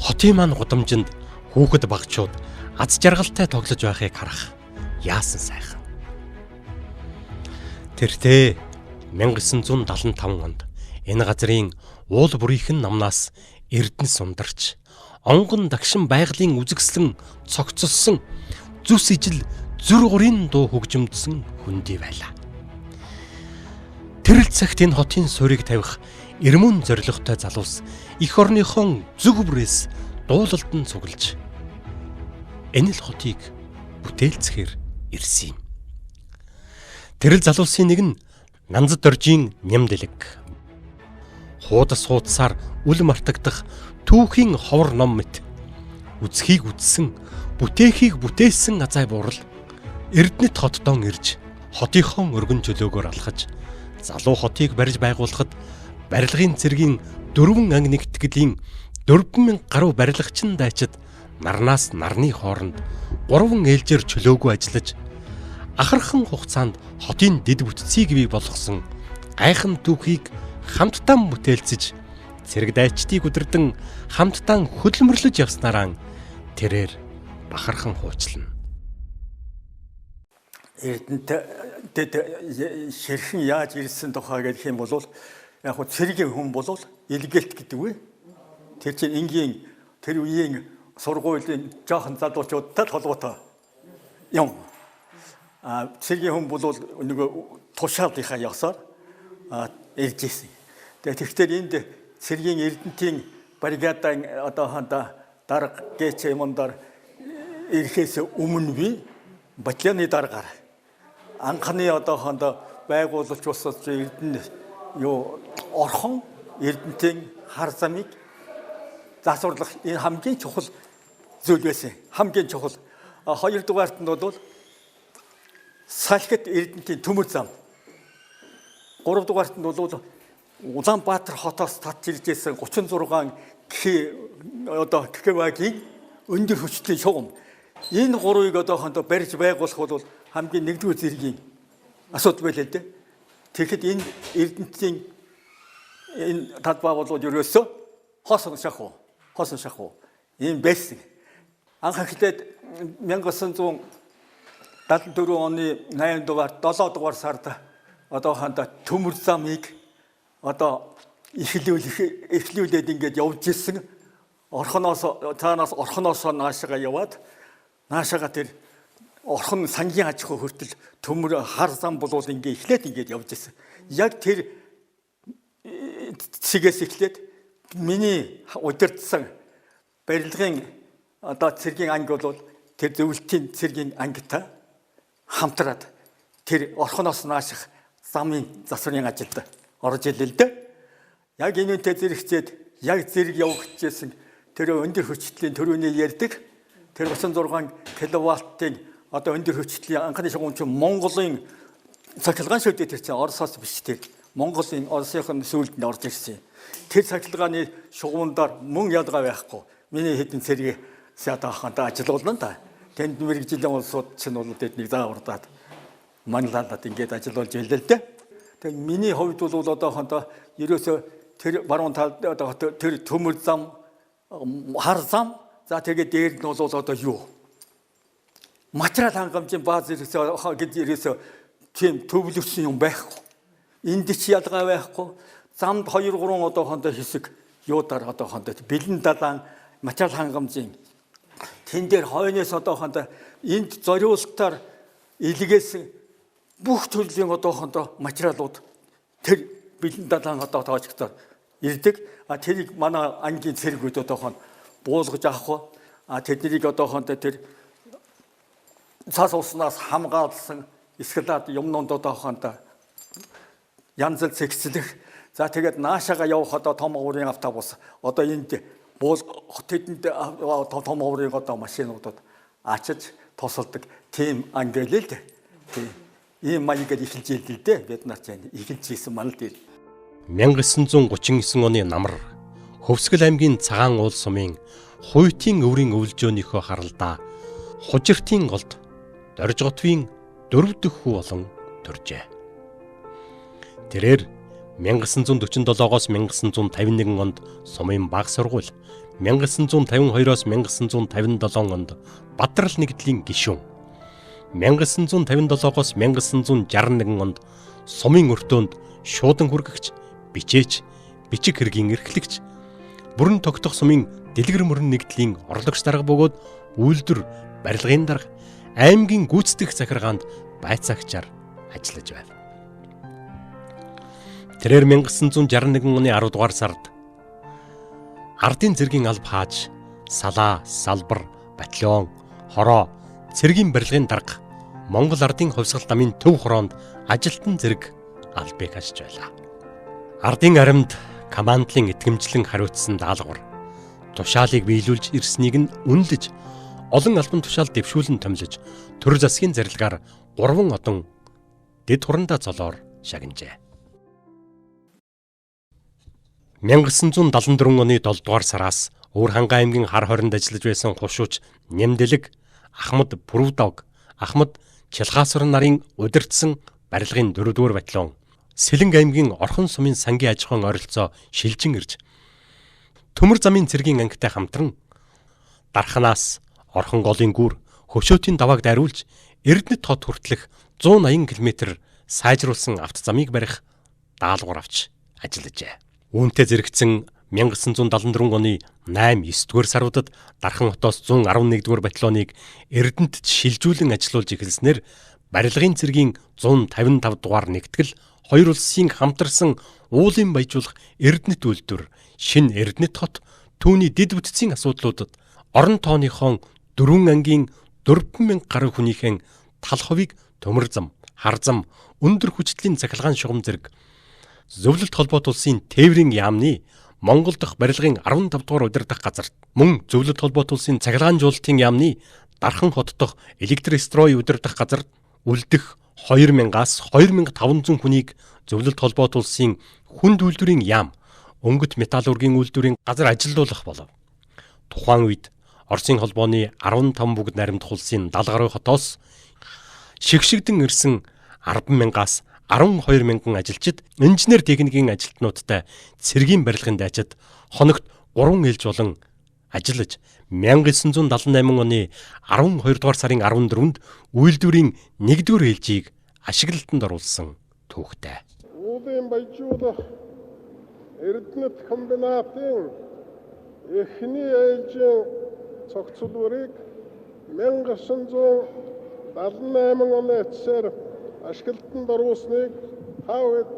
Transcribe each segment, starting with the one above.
Хотын маань гудамжинд хүүхэд багчууд аз жаргалтай тоглож байхыг харах яасан сайхан. Тэртээ 1975 онд энэ газрын уул бүрийнхэн намнаас Эрдэнэ сундарч онгон дагшин байгалийн үзэгслэн цогцолсон зүс ижил зүр гурийн дуу хөгжимдсөн хүндий байлаа. Тэр л цагт энэ хотын суурийг тавих эрмөн зоригтой залуус эх орныхон зүг бүрээс дуулалд нь цуглаж энэ л хотыг бүтээлцэхээр ирсэн юм. Тэр л залуусын нэг нь Нанзад доржийн Нямдэлэг. Хуудас хуудасаар үл мартагдах түүхийн ховор ном мэт үзхийг үзсэн, бүтээхийг бүтээсэн азай буурал Эрдэнэт хотдон ирж хотынхон өргөн чөлөөгөөр алхаж залуу хотыг барьж байгуулахад барилгын цэргийн 4 анги нэгтгэлийн 4,000 гаруй барилгачин дайчид нарнаас нарны хооронд 3 ээлжээр чөлөөгүй ажиллаж ахархан хугацаанд хотын дэд бүтцийг бий болгосон гайхан түүхийг хамтдаа бүтээлцэж цэрэг дайчдыг өдөрдөн хамтдаа хөдөлмөрлөж явснараа тэрээр бахархан хуучлана. Эрдэнэт ширхэн яаж ирсэн тухай гэх юм бол яг хөө цэргийн хүн бол илгээлт гэдэг үү? Тэр чинь энгийн тэр үеийн сургуулийн жоохон залуучуудтай холбоотой юм. Цэргийн хүн бол нэг тушаалынхаа явсаар ирж ирсэн. Тэгэхээр энд цэргийн Эрдэнэтийн бригадаын одоохондоо дарга гээч юмдар ирэхээс өмнө би батальоны даргаар анхны одоохондоо байгуулж босож Эрдэнэ орхон Эрдэнэтийн хар замыг засварлах энэ хамгийн чухал зүйл байсан. Хамгийн чухал. Хоёрдугаарт нь бол Салхит Эрдэнэтийн төмөр зам. Гуравдугаарт нь бол Улаанбаатар хотоос татж иржсэн 36 КВ-гийн өндөр хүчтэй шугам. Энэ гурвыг одоохондоо барьж байгуулах бол хамгийн нэгдүгээр зэргийн асуудал байлаа л дээ. Тэгэхэд энэ Эрдэнэтийн энэ талбай бол ерөөсөө хоосон шахуу ийм байсан. Анх эхлээд 1974 оны 8 дугаар 7 дугаар сард одоохондоо төмөр замыг эхлүүлээд ингээд явж ирсэн. Цаанаас орхоноос наашаага яваад наашаага тэр орхон сангийн аж ахуй хүртэл төмөр хар зам болвол ингээд эхлээд ингээд явж ирсэн. Яг тэр цэгээс эхлээд миний удирдсан барилгын цэргийн анги бол тэр зөвлөлтийн цэргийн ангитай хамтраад тэр орхоноос нааших замын засварын ажилд орж ирлээ л дээ. Яг энэтэй зэрэгцээд яг зэрэг явагдчихсэн тэр өндөр хүчтлийн төрөний ярьдаг тэр 36 кВт-ийн өндөр хүчтлийн анхны шугамч Монголын цахилгаан шүү дээ. Тэр чинь Оросоос биш тэр Монголын Оросын сүүлд нь орж ирсэн. Тэр цахилгааны шугамдаар мөн ялгаа байхгүй. Миний хэдэн цэргийн садааханд ажиллуулна да. Тэнд мэрэгжлийн улсууд чинь бол тэднийг заавардаад манлайлаад ингээд ажиллуулж ирлээ л дээ. Тэг миний хувьд бол одоохондоо ерөөсөө тэр баруун талд тэр төмөр зам хар зам за тэгээд дээр нь бол юу материал хангамжийн бааз ерөөсөө тийм төвлөрсөн юм байхгүй. Энд ч ялгаа байхгүй. Замд 2-3 одоохондоо хэсэг юудаар одоохондоо бэлэн далайн материал хангамжийн тэн дээр хойноос одоохондоо энд зориултаар илгээсэн бүх төрлийн одоохондоо материалууд тэр бэлэн далайн тоочгоор ирдэг. Тэрийг манай ангийн цэргүүд одоохонд буулгаж авах. Тэднийг одоохондоо тэр цаас уснаас хамгаалсан эскалат юмнууд одоохондоо янз бүр зэгцлэх. За тэгээд наашаага явах том уурын автобус энд тэдэнд том уурын машинуудад ачиж тусалдаг тийм анги л дээ. Ийм маягаар эхэлж ийлээ дээ. Бид нар ч эхэлж ийсэн мал дээр. 1939 оны намар Хөвсгөл аймгийн Цагаан уул сумын Хуйтын өврийн өвлжөөнийхөө харалдаа Хужиртын голд Доржготвын 4 дэх хүү болон төржээ. Тэрээр 1947-оос 1951 онд сумын баг сургууль, 1952-оос 1957 онд Бадрал нэгдлийн гишүүн, 1957-оос 1961 онд Сумын өртөөнд шуудан хүргэгч, бичээч, бичиг хэргийн эрхлэгч, бүрэн тогтох сумын дэлгэр мөрөн нэгдлийн орлогч дарга бөгөөд үйлдвэр, барилгын дарга, аймгийн гүйцэтгэх захиргаанд байцаагчаар ажиллаж байна. Тэрээр 1961 оны 10 дугаар сард ардын цэргийн алба хааж, салаа, салбар, батальон, хороо, цэргийн барилгын дарга, Монгол ардын хувьсгал намын төв хороонд ажилтан зэрэг албыг хашж байлаа. Ардын аримд командлын итгэмжлэн хариуцсан даалгавар, тушаалыг биелүүлж ирснийг нь үнэлж, олон албан тушаал дэвшүүлэн томилж, төр засгийн зарилгаар 3 одон дэд хурандаа цолоор шагнажээ. 1974 оны 7 дугаар сараас Өвөр хангаан аймгийн хар хоринд ажиллаж байсан хушууч Нямдэлэг, Ахмад Бүрүвдог, Ахмад Чилгаасвар нарын удирдсан барилгын 4 дугаар батальон, Сэлэнг аймгийн Орхон сумын сангийн аж ахуйн ойролцоо шилжин ирж, төмөр замын цэргийн ангитай хамтран Дарханаас Орхон голын гүр хөшөөтийн давааг дайруулж Эрдэнэт хот хүртэлх 180 км сайжруулсан авто замыг барих даалгавар авч ажиллажээ. Үүнтэй зэрэгцэн 1974 оны 8-9 дугаар саруудад Дархан хотоос 111 дугаар батальоныг Эрдэнэтэд шилжүүлэн ажиллуулж эхэлснээр барилгын цэргийн 155 дугаар нэгтгэл хоёр улсын хамтарсан уулын баяжуулах Эрдэнэт үйлдвэр, шинэ Эрдэнэт хот, түүний дэд бүтцийн асуудлуудад орон тооныхон 4 ангийн 4,000 гаруй хүнийхэн тал хувийг төмөр зам, хар зам, өндөр хүчтлийн цахилгаан шугам зэрэг Зөвлөлт холбоот улсын тээврийн яамны Монгол дахь барилгын 15 дугаар удирдах газарт, мөн Зөвлөлт холбоот улсын цахилгаан жуулалтын яамны Дархан хот дахь электрострой удирдах газарт үлдэх 2000-аас 2500 хүнийг Зөвлөлт холбоот улсын хүнд үйлдвэрийн яам, өнгөт металлургийн үйлдвэрийн газар ажилуулах болов. Тухайн үед Оросын холбооны 15 бүгд наримдах улсын 70 гаруй хотоос шигшигдэн ирсэн 10,000-аас 12,000 ажилчид инженер техникийн ажилтнуудтай цэргийн барилгын дайчид хоногт 3 ээлж болон ажиллаж 1978 оны 12 дугаар сарын 14-нд үйлдвэрийн 1-р ээлжийг ашиглалтанд оруулсан түүхтэй. Уулын баяжуулах Эрдэнэт комбинатын эхний ээлжийн цогцлборыг 1978 оны эцсээр ашиглалтанд оруулсныг хавьд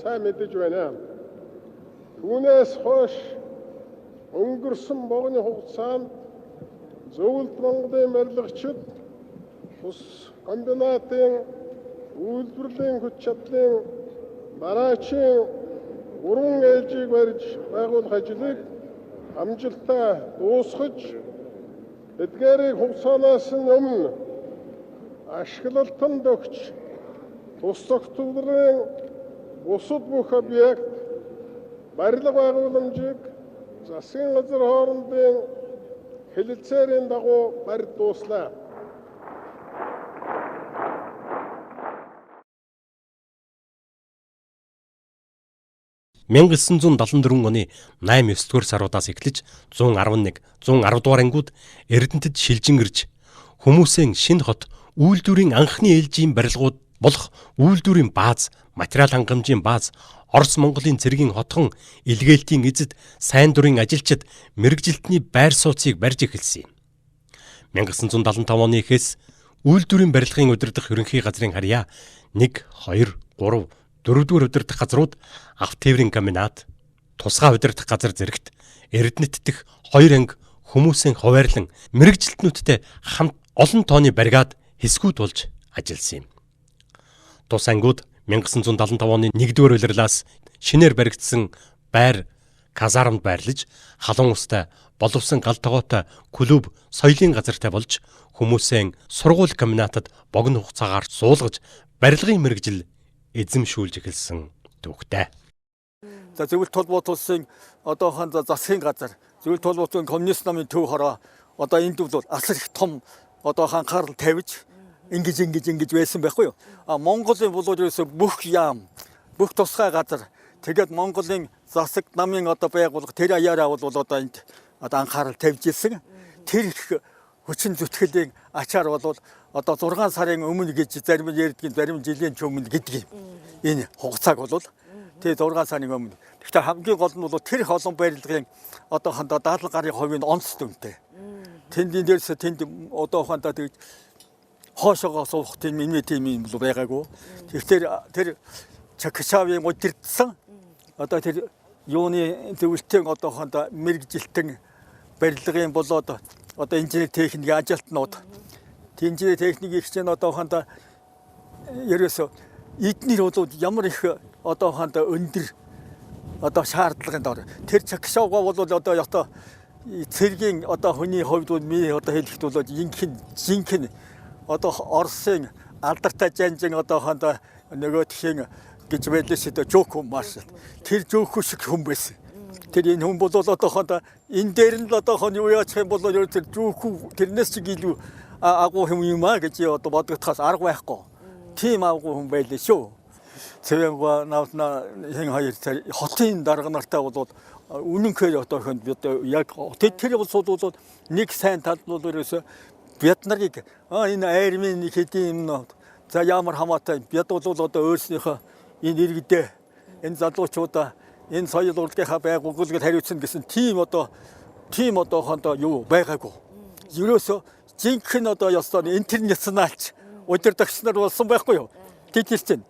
сайн мэдэж байна. Түүнээс хойш өнгөрсөн богино хугацаанд Зөвлөлт Монголын барилгачид ус комбинатын үйлдвэрлэлийн хүч чадлын дараачийн 3 ээлжийг барьж байгуулах ажлыг амжилттай дуусгаж, эдгээрийг хугацаанаас өмнө ашиглалтанд өгч тус цогцлборын бусад бүх объект барилга байгууламжийг засгийн газар хоорондын хэлэлцээрийн дагуу барьж дууслаа. Мянга 1974 оны 8-9 дугаар саруудаас эхлэж 111, 110 дугаар ангиуд Эрдэнэтэд шилжин ирж, хүмүүсийн шинэ хот, үйлдвэрийн анхны ээлжийн барилгууд болох үйлдвэрийн бааз, материал хангамжийн бааз, Орос Монголын цэргийн хотхон илгээлтийн эзэд сайн дурын ажилчид мэрэгжилтний байр сууцыг барьж эхэлсэн юм. 1975 оны эхээс үйлдвэрийн барилгын удирдах ерөнхий газрын харьяа 1, 2, 3, 4 дугаар удирдах газрууд авто тээврийн комбинат, тусгай удирдах газар зэрэгт Эрдэнэт дэх 2 анги хүмүүсийн хуваарлан мэрэгжилтнүүдтэй хамт олон тооны баригад хэсгүүд болж ажилласан юм. Тус ангиуд 1975 оны 1-р улирлаас шинээр баригдсан байр казармд байрлаж, халуун устай, боловсон гал тогоотой клуб, соёлын газартай болж хүмүүсийн сургууль комбинатад богино хугацаагаар суулгаж барилгын мэрэгжил эзэмшүүлж эхэлсэн түүхтэй. За Зөвлөлт холбоот улсын одоохон засгийн газар, Зөвлөлт холбоотын коммунист намын төв хороо одоо энд бол асар их том одоо анхаарал тавьж ингэж байсан байхгүй юу? Монголын болоод ерөөсө бүх яам, бүх тусгай газар, тэгээд Монголын засаг намын одоо байгууллага тэр аяараа бол одоо энд одоо анхаарал тавьж ирсэн. Тэр их хүчин зүтгэлийн ачаар бол одоо 6 сарын өмнө гэж зарим ярьдгийн зарим жилийн ч өмнө гэдэг юм. Энэ хугацааг бол тэгээ 6 сарын өмнө. Тэгэхээр хамгийн гол нь бол тэр их олон барилгын одоохондоо 70 гаруй хувийн онц дүнтэй. Тэндийн дээрс тэнд одоохондоо тэгж хоошоогоо суух тийм юм бол байгаагүй. Тэгэхээр тэр Чагшаавын удирдсан одоо тэр юуны зөвлөлтийн одоохондоо мэрэгжилтэн барилгын болоод одоо инженер техникийн ажилтнууд инженер техникийн хичээн одоохондоо ерөөсө эднэр бол ямар их одоохондоо өндөр одоо шаардлагын дор тэр Чагшаага бол одоо цэргийн одоо хүний хувьд бол ми одоо хэлэхэд бол жинхэнэ одоо Оросын алдартай жанжин одоохондоо нөгөө тхийн гэж байлээс одоо Жөөхөн маршал тэр Жөөхөн шиг хүн байсан. Тэр энэ хүн бол одоохондоо энэ дээр нь л одоохонд юу яачих юм бол тэр Жөөхөн тэрнээс ч илүү агуу хүн юм аа гэж одоо бодогдохоос арга байхгүй. Тийм агуу хүн байлээ шүү. Цэвэнга навна хэн хоёр хотын дарга нартай бол үнэнхээр одоохонд бид яг тэр улсууд бол нэг сайн тал бол ерөөсө бид нарыг энэ армийн хэдийн за ямар хамаатай бид бол одоо өөрснийхөө энэ иргэдээ энэ залуучуудаа энэ соёл урлагийнхаа байгууллагыг хариуцсан гэсэн тийм одоохондоо юу байгаагүй. Ерөөсө жинхэнэ одоо ёстой интернационалч удирдагч нар болсон байхгүй юу? Тэтгэж чинь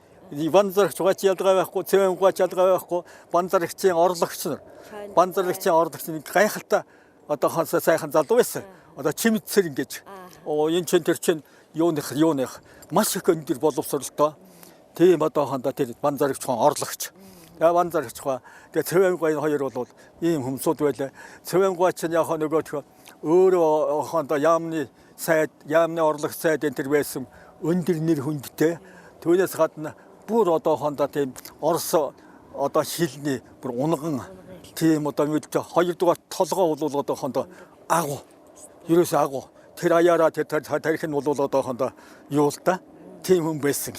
банзарагч гооч ялгаа байхгүй, цэвэн гооч ялгаа байхгүй, банзарагчийн орлогч нар. Банзарагчийн орлогч нэг гайхалтай одоохондоо сайхан залуу байсан. Одоо чимэцэр ингэж энэ чин тэр чин юуных маш их өндөр боловсролтой. Тийм одоохондоо тэр банзарагч орлогч. Банзарагч тэгээ цэвэнгуй хоёр бол ийм хүмсүүд байлаа. Цэвэнгуй чинь яг нөгөө өөрөө одоохондоо яамны орлогч сайд энэ төр байсан өндөр нэр хүндтэй. Түүнээс гадна бүр одоохондоо тийм Орос одоо шилний бүр унган тийм одоо мэдээ хоёрдугаар толгой бол одоохондоо агуу. Ерөөсөө агуу. Тэр аяараа тэр тарих нь бол одоохондоо юу л та тийм хүн байсан.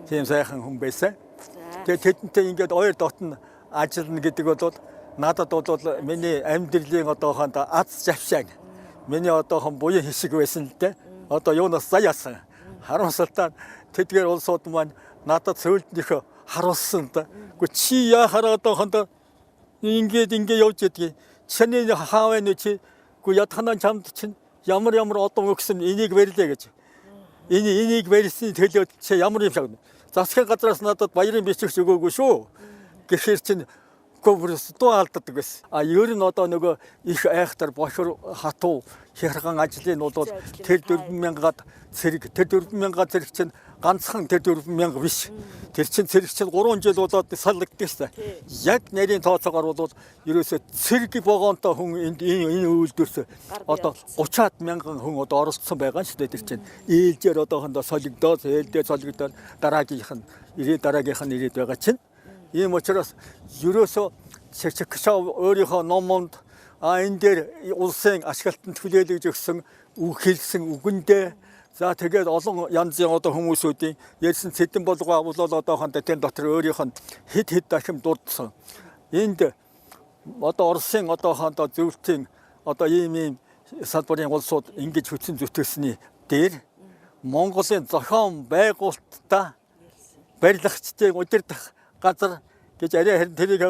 Тийм сайхан хүн байсан. Тэгээд тэдэнтэй ингээд хоёр дотн ажиллана гэдэг бол надад бол миний амьдралын одоохондоо аз завшаан. Миний одоохон буян хишиг байсан л дээ. Одоо юунаас заяасан. Харамсалтай тэдгээр улсууд маань надад сөүлднийхөө харуулсан да. Гэхдээ чи яахаар одоохондоо ингээд явж ядгийг. Чиний хаав нь чи үгүй ятханаа чамд чинь ямар одон өгсөн энийг барилаа гэж. Энийг барьсны төлөө чи ямар юм шиг. Засгийн газраас надад баярын бичигч өгөөгүй шүү. Гэхээр чинь гомрос дуу алддаг байсан. Ер нь одоо нөгөө их айхтар бохор хатуу хярган ажлын бол тэр 4000-аад цэрэг тэр 4000-аад цэрэг чинь ганцхан тэр 4000 биш. Тэр чинь цэрэг чинь 3 жил болоод саллагдчихсан. Яг нарийн тооцоогоор бол ерөөсөө цэрэг богоонтой хүн энэ үйлдвэрс одоо 30-аад мянган хүн одоо оролцсон байгаа шүү дээ тэр чинь. Ээлжээр одоохондоо солигдоод ээлдээ солигдоод дараагийнх нь ирээд байгаа чинь. Ийм учраас ерөөсөө Чагшаав өөрийнхөө номонд энэ дээр улсын ашиглалтанд хүлээлгэж өгсөн хэлсэн үгэндээ за тэгээд олон янзын одоо хүмүүсүүдийн ярьсан цэдэн болгоо болоод одоохондоо тэр дотор өөрийнх нь хэд дахин дурдсан. Энд одоо Оросын одоохондоо зөвлөлтийн одоо ийм салбарын улсууд ингэж хүчин зүтгэсний дээр Монголын зохион байгуулалттай барилгачдын удирдах газар гэж арай харин тэрийг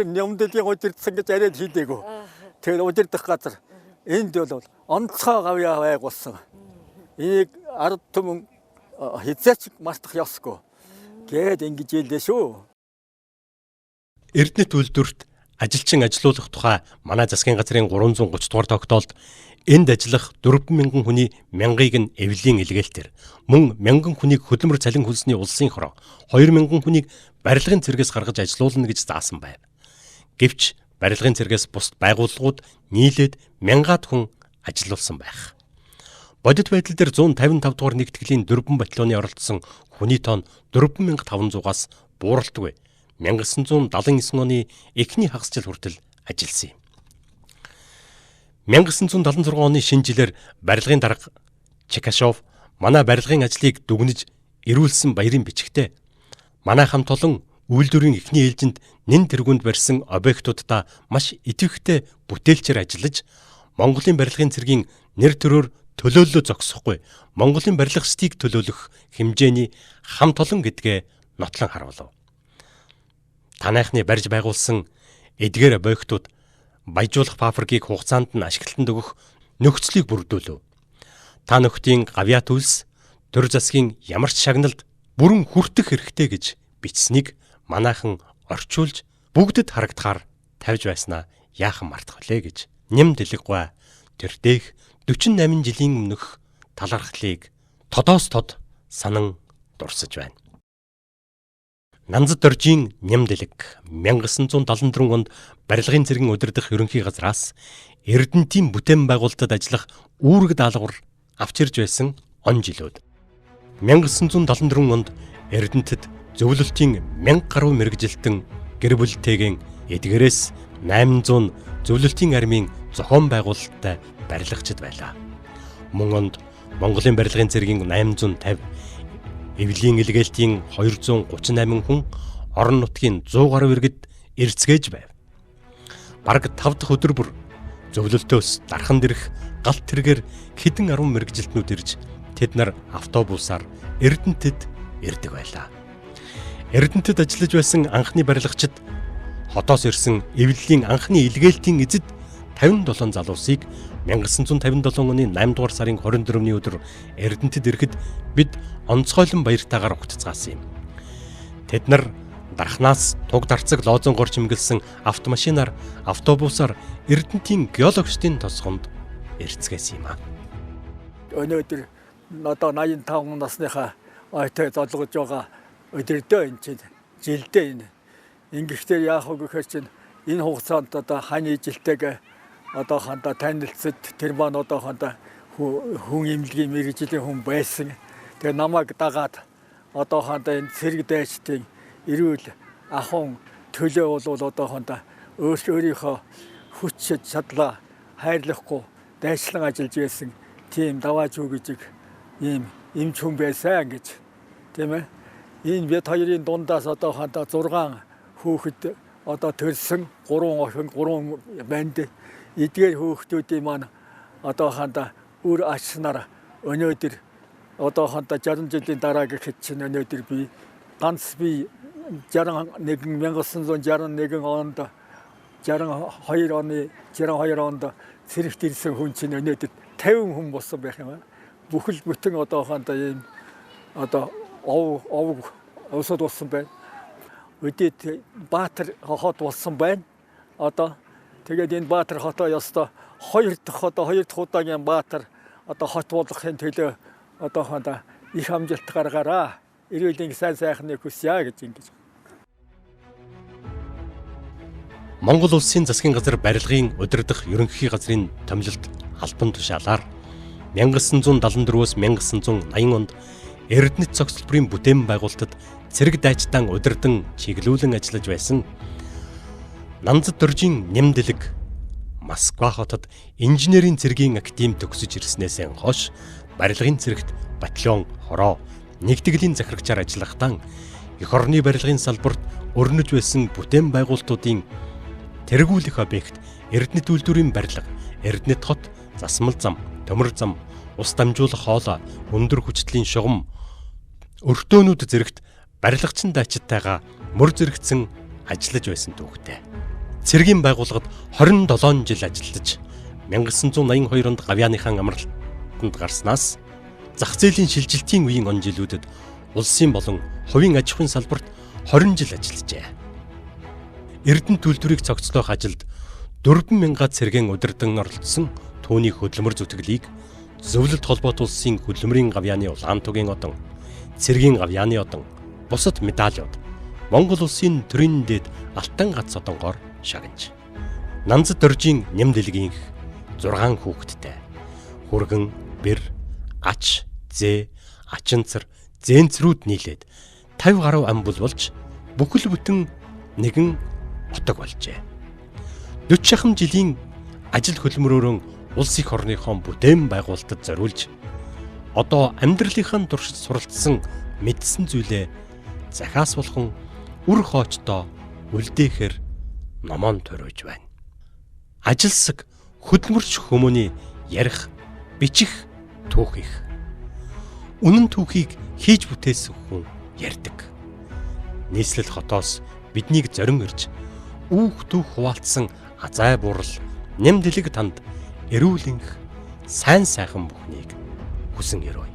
нэмдэлийн удирдсан гэж арай хийдэггүй. Тэр удирдах газар энд бол онцгой гавьяа байгуулсан. Энийг ард түмэн хязгаарч мартах ёсгүй гэд ингэж хэллээ шүү. Эрдэнэт үйлдвэрт ажилчин ажилуулах тухай манай засгийн газрын 330 дугаар тогтоолд энд ажиллах 4000 хүний мянгаыг нь эвлийн илгээлтээр мөн 1000 хүнийг хөдөлмөр цалин хөлсний улсын хороо 2000 хүнийг барилгын цэргээс гаргаж ажилуулна гэж заасан байв. Гэвч барилгын цэргээс бусд байгууллагууд нийлээд 1000-аад хүн ажилуулсан байх. Бодит байдал дээр 155 дугаар нэгтгэлийн 4 батальоны оролцсон хүний тоон 4500-аас бууралтгүй 1979 оны эхний хагас жил хүртэл ажилласан юм. 1976 оны шинэ жилээр барилгын дарга Чагшаав манай барилгын ажлыг дүгнэж эрүүлсэн баярын бичгтээ манай хамт олон үйлдвэрийн эхний ээлжинд нэн тэргуунд барьсан объектуудаа маш идэвхтэй бүтээлчээр ажиллаж, Монголын барилгын цэргийн нэр төрөөр төлөөллөө зогсохгүй Монголын барилга стыг төлөөлөх хэмжээний хамт олон гэдгээ нотлон харуулв. Танайхны барьж байгуулсан эдгээр объектууд баяжуулах фабрикийг хугацаанд нь ашиглалтанд өгөх нөхцөлийг бүрдүүлв. Та нөхдийн гавьяа төлс төр засгийн ямар ч шагналд бүрэн хүртэх хэрэгтэй гэж бичсэнийг манайхан орчуулж бүгдэд харагдахаар тавьж байснаа яахан мартах вүлээ гэж Нэм Дэлэг-гуай тэр дээх 48 жилийн өмнөх талархлыг тодоос тод санан дурсаж байна. Нанзад Доржийн Нэм Дэлэг 1974 онд барилгын цэргийн удирдах ерөнхий газраас Эрдэнэтийн бүтээн байгуулалтад ажиллах үүрэг даалгавар авч ирж байсан он жилүүд. 1974 онд Эрдэнэтэд зөвлөлтийн 1000 гаруй мэргэжилтэн гэр бүлтэйгэн эдгээрээс 800 зөвлөлтийн армийн зохион байгуулалттай барилгачид байлаа. Мөн онд Монголын барилгын цэргийн 850, Эвлийн илгээлтийн 238 хүн, орон нутгийн 100 гаруй иргэд эрцгээж байв. Бараг 5 дахь өдөр бүр зөвлөлтөөс дарханд ирэх галт тэргээр хэдэн 10 мэргэжилтнүүд ирж тэд нар автобусаар Эрдэнэтэд ирдэг байлаа. Эрдэнэтэд ажиллаж байсан анхны барилгачид хотоос ирсэн Эвлэлийн анхны илгээлтийн эзэд 57 залуусыг 1957 оны 8 дугаар сарын 24-ний өдөр Эрдэнэтэд ирэхэд бид онцгойлон баяртайгаар угтцгаасан юм. Тэд нар дархнаас туг дарцаг лоозонгоор чимгэлсэн автомашинаар автобусаар Эрдэнэтийн геологчдын тосгонд эрцгээсэн юм аа. Өнөөдөр одоо 85 насныхаа ойтой золгож байгаа өдөрдөө энэ чинь жилдээ энэ. Ингэхдээ яах вэ гэхээр чинь энэ хугацаанд одоо хань ижилтэйг одоо хандаа танилцад тэр маань одоо хандаа хүн эмнэлгийн мэргэжлийн хүн байсан. Тэгээ намайг дагаад одоо хандаа энэ цэрэг дайчдын эрүүл ахуйн төлөө бол одоо хандаа өөрийнхөө хүч чадлаа хайрлахгүй дайчлан ажиллаж байсан тийм давааж өгөж ийм эмч хүн байсан гэж тийм ээ. Энэ бид хоёрын дундаас одоо хандаа 6 хүүхэд одоо төрсөн 3 охин 3 банд эдгээр хүүхдүүдийн маань одоо хандаа үр ашнаар өнөөдөр одоо хандаа 60 жилийн дараа гэхэд чинь өнөөдөр би ганц би 1961 онд 62 онд цэрэгт ирсэн хүн чинь өнөөдөр 50 хүн болсон байх юм аа. Бүхэл бүтэн одоо хандаа ийм одоо овг өсөд болсон байна. Өдөөд Баатар хот болсон байна. Одоо тэгээд энэ Баатар хотоо ёстой 2 дахь удаагийн Баатар одоо хот болгохын төлөө одоо хандаа их амжилт гаргаараа. Эрүүлийн сайн сайхныг хүсье гэж ингэж. Монгол улсын засгийн газар барилгын удирдах ерөнхий газрын томилолт албан тушаалаар 1974-өөс 1980 онд Эрдэнэт цогцлборын бүтээн байгуулалтад цэрэг дайчдаа удирдан чиглүүлэн ажиллаж байсан Нанзад Доржийн Нэм Дэлэг Москва хотод инженерийн цэргийн академи төгсөж ирснээс хойш барилгын цэрэгт батальон хороо нэгтгэлийн захирагчаар ажиллахдаа эх орны барилгын салбарт өрнөж байсан бүтээн байгуулалтуудын тэргүүлэх объект Эрдэнэт үйлдвэрийн барилга, Эрдэнэт хот, засмал зам, төмөр зам, ус дамжуулах хоолой, өндөр хүчтэлийн шугам өртөөнүүд зэрэгт барилгачин дайчдтайгаа мөр зэрэгцэн ажиллаж байсан түүхтэй. Цэргийн байгууллагад 27 жил ажиллаж 1982 онд гавьяаныхан амралтанд гарснаас зах зээлийн шилжилтийн үеийн он жилүүдэд улсын болон хувийн аж ахуйн салбарт 20 жил ажиллажээ. Эрдэнэт үйлдвэрийг цогцлоох ажилд 4,000 цэргэн удирдан оролцсон түүний хөдөлмөр зүтгэлийг зөвлөлт холбоот улсын хөдөлмөрийн гавьяаны улаан тугийн одон, цэргийн гавьяаны одон, бусад медалиуд Монгол улсын төрийн дээд алтан гац одонгоор шагнаж. Нанзад Доржийн Нэм Дэлгийн 6 хүүхэдтэй. Хүргэн, бэр, ач, зээ, ачинцар, зээнцрүүд нийлээд 50 гаруй ам болж бүхэл бүтэн нэгэн отог болжээ. 40 шахам жилийн ажил хөдөлмөрөөрөө улс их орныхон бүтээн байгуулалтад зориулж одоо амьдралынхаа туршид суралцсан мэдсэн зүйлээ захиас болгон үр хоочдоо үлдээхэр номон туриуж байна. Ажилсаг хөдөлмөрч хүмүүний ярих, бичих түүх их. Үнэн түүхийг хийж бүтээсэн хүн ярьдаг. Нийслэл хотоос биднийг зорин ирж үүх түүх хуваалцсан азай бурал нэм дэлэг танд эрүүлэнх сайн сайхан бүхнийг хүсэн өрөөе.